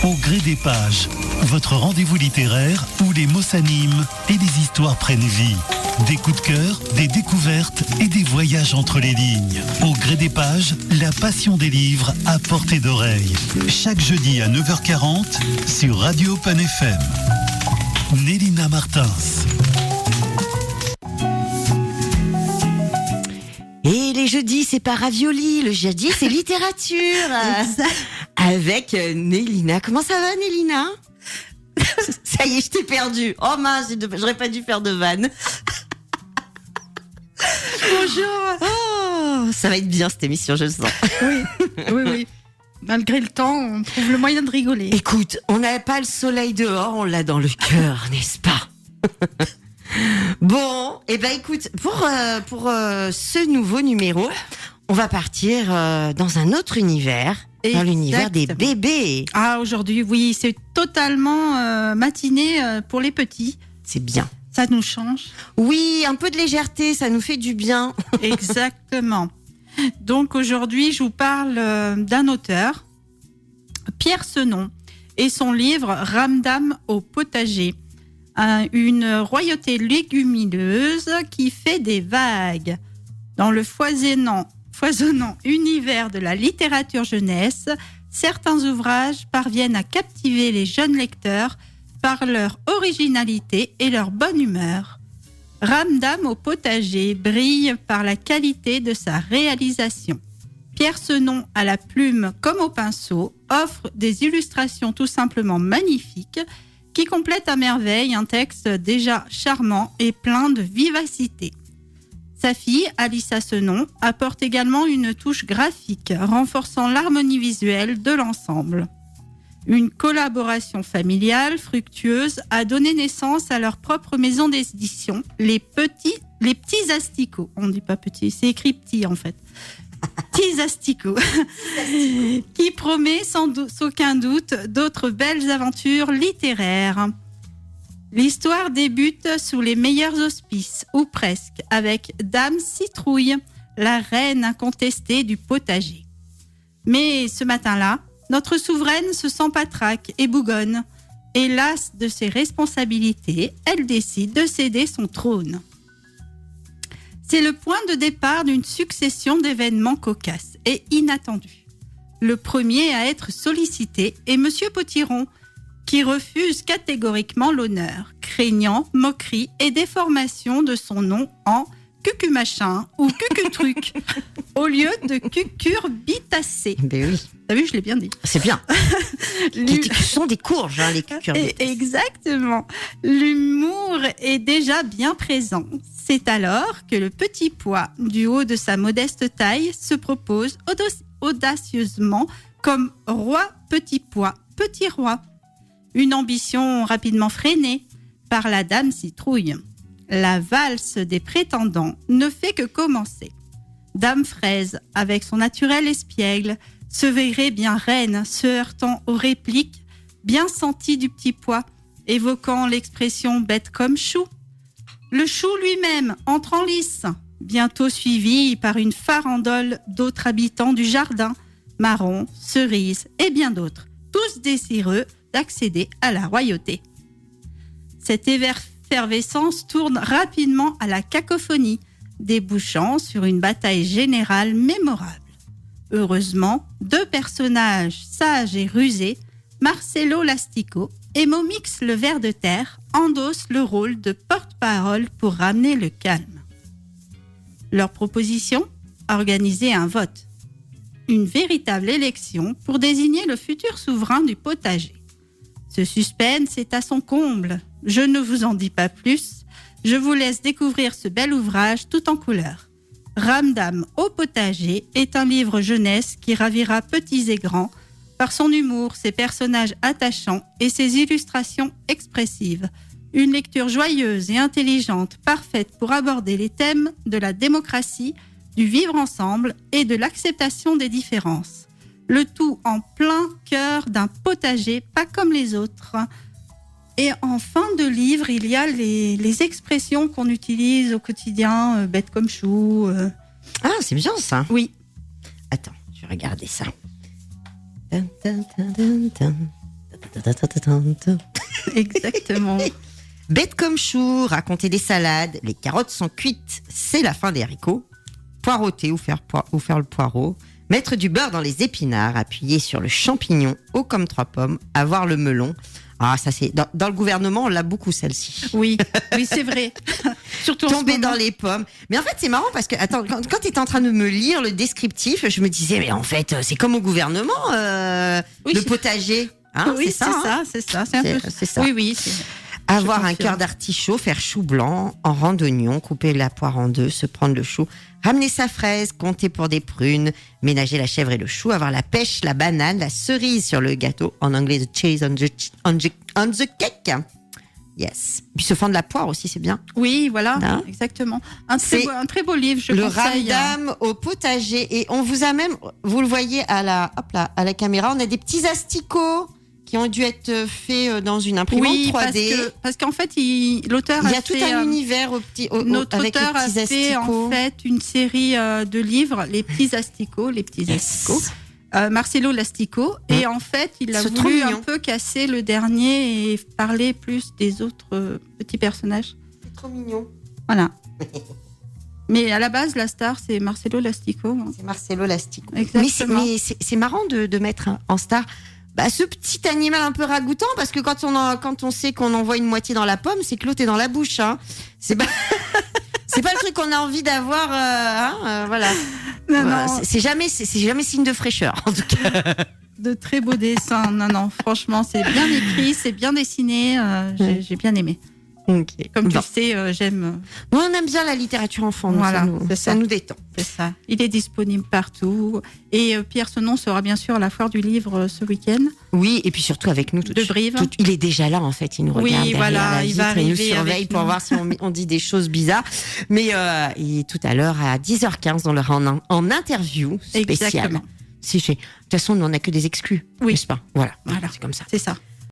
Au gré des pages, votre rendez-vous littéraire où les mots s'animent et les histoires prennent vie. Des coups de cœur, des découvertes et des voyages entre les lignes. Au gré des pages, la passion des livres à portée d'oreille. Chaque jeudi à 9h40 sur Radio Open FM. Nélina Martins. Et les jeudis, c'est pas ravioli, le jeudi, c'est littérature. Avec Nélina. Comment ça va, Nélina? Ça y est, je t'ai perdu. Oh mince, j'aurais pas dû faire de vanne. Bonjour. Oh, ça va être bien cette émission, je le sens. Oui. Malgré le temps, on trouve le moyen de rigoler. Écoute, on n'a pas le soleil dehors, on l'a dans le cœur, n'est-ce pas? Bon, et ben écoute, pour ce nouveau numéro, on va partir dans un autre univers, dans l'univers des bébés. Ah, aujourd'hui, oui, c'est totalement matinée pour les petits. C'est bien. Ça nous change. Oui, un peu de légèreté, ça nous fait du bien. Exactement. Donc aujourd'hui, je vous parle d'un auteur, Pierre Senon, et son livre « Ramdam au potager ». Une royauté légumineuse qui fait des vagues. Dans le foisonnant univers de la littérature jeunesse, certains ouvrages parviennent à captiver les jeunes lecteurs par leur originalité et leur bonne humeur. Ramdam au potager brille par la qualité de sa réalisation. Pierre Senon, à la plume comme au pinceau, offre des illustrations tout simplement magnifiques qui complète à merveille un texte déjà charmant et plein de vivacité. Sa fille, Alissa Senon, apporte également une touche graphique, renforçant l'harmonie visuelle de l'ensemble. Une collaboration familiale fructueuse a donné naissance à leur propre maison d'édition, les petits asticots. On ne dit pas petits, c'est écrit petit en fait. Petits asticots, qui promet sans aucun doute d'autres belles aventures littéraires. L'histoire débute sous les meilleurs auspices, ou presque, avec Dame Citrouille, la reine incontestée du potager. Mais ce matin-là, notre souveraine se sent patraque et bougonne, et lasse de ses responsabilités, elle décide de céder son trône. C'est le point de départ d'une succession d'événements cocasses et inattendus. Le premier à être sollicité est Monsieur Potiron, qui refuse catégoriquement l'honneur, craignant moquerie et déformation de son nom en cucumachin ou cucutruc, au lieu de cucurbitacé. Ben oui. T'as vu, je l'ai bien dit. C'est bien. Ce sont des courges, hein, les cucurbitacées. Exactement. L'humour est déjà bien présent. C'est alors que le petit pois, du haut de sa modeste taille, se propose audacieusement comme roi petit pois, petit roi. Une ambition rapidement freinée par la dame Citrouille. La valse des prétendants ne fait que commencer. Dame Fraise, avec son naturel espiègle, se verrait bien reine, se heurtant aux répliques bien senties du petit pois, évoquant l'expression bête comme chou. Le chou lui-même entre en lice, bientôt suivi par une farandole d'autres habitants du jardin, marrons, cerises et bien d'autres, tous désireux d'accéder à la royauté. Cette effervescence tourne rapidement à la cacophonie, débouchant sur une bataille générale mémorable. Heureusement, deux personnages sages et rusés, Marcello l'Astico et Momix le ver de terre, endossent le rôle de porte-parole pour ramener le calme. Leur proposition ? Organiser un vote. Une véritable élection pour désigner le futur souverain du potager. Ce suspense est à son comble. Je ne vous en dis pas plus. Je vous laisse découvrir ce bel ouvrage tout en couleurs. Ramdam au potager est un livre jeunesse qui ravira petits et grands par son humour, ses personnages attachants et ses illustrations expressives. Une lecture joyeuse et intelligente, parfaite pour aborder les thèmes de la démocratie, du vivre ensemble et de l'acceptation des différences. Le tout en plein cœur d'un potager pas comme les autres. Et en fin de livre, il y a les expressions qu'on utilise au quotidien, bête comme chou. Ah, c'est bien ça. Oui. Attends, je vais regarder ça. Exactement. Bête comme chou, raconter des salades, les carottes sont cuites, c'est la fin des haricots. Poireauter ou faire le poireau. Mettre du beurre dans les épinards, appuyer sur le champignon, haut comme 3 pommes, avoir le melon. Ah, ça c'est dans le gouvernement, on l'a beaucoup celle-ci. Oui, c'est vrai. Surtout Tomber dans les pommes. Mais en fait, c'est marrant parce que attends, quand tu étais en train de me lire le descriptif, je me disais mais en fait, c'est comme au gouvernement le potager. Hein, oui, c'est ça. C'est ça. Oui. Avoir un cœur d'artichaut, faire chou blanc, en rang d'oignon, couper la poire en 2, se prendre le chou, ramener sa fraise, compter pour des prunes, ménager la chèvre et le chou, avoir la pêche, la banane, la cerise sur le gâteau, en anglais the cheese on the cake. Yes. Puis se fendre la poire aussi, c'est bien. Oui, voilà, Hein, exactement. Un très beau livre, je le conseille. ramdam au potager. Et on vous a même, vous le voyez à la caméra, on a des petits asticots qui ont dû être faits dans une imprimante 3D. Parce qu'en fait, l'auteur Il y a tout un univers avec les petits asticots. En fait une série de livres, les petits asticots. Marcello Lastico. Et en fait, il a voulu un peu casser le dernier et parler plus des autres petits personnages. C'est trop mignon. Voilà. Mais à la base, la star, c'est Marcello Lastico. C'est Marcello Lastico. Exactement. Mais c'est marrant de mettre en star ce petit animal un peu ragoûtant, parce que quand on sait qu'on envoie une moitié dans la pomme, c'est que l'autre est dans la bouche. Hein. C'est pas le truc qu'on a envie d'avoir. Voilà. Non. C'est jamais signe de fraîcheur, en tout cas. De très beaux dessins. Non, franchement, c'est bien écrit, c'est bien dessiné. J'ai bien aimé. Okay. Comme tu sais, j'aime. Nous, on aime bien la littérature enfant. Voilà, ça nous détend. C'est ça. Il est disponible partout. Et Pierre Senon sera bien sûr à la foire du livre ce week-end. Oui, et puis surtout avec nous. De Brive. Il est déjà là, en fait. Il nous regarde. Oui, voilà, il va arriver. Il nous surveille pour voir si on dit des choses bizarres. Mais il est tout à l'heure à 10h15 dans en interview spéciale. Exactement. De toute façon, nous, on n'a que des exclus. Oui. N'est-ce pas? Voilà. Voilà. C'est comme ça. C'est ça.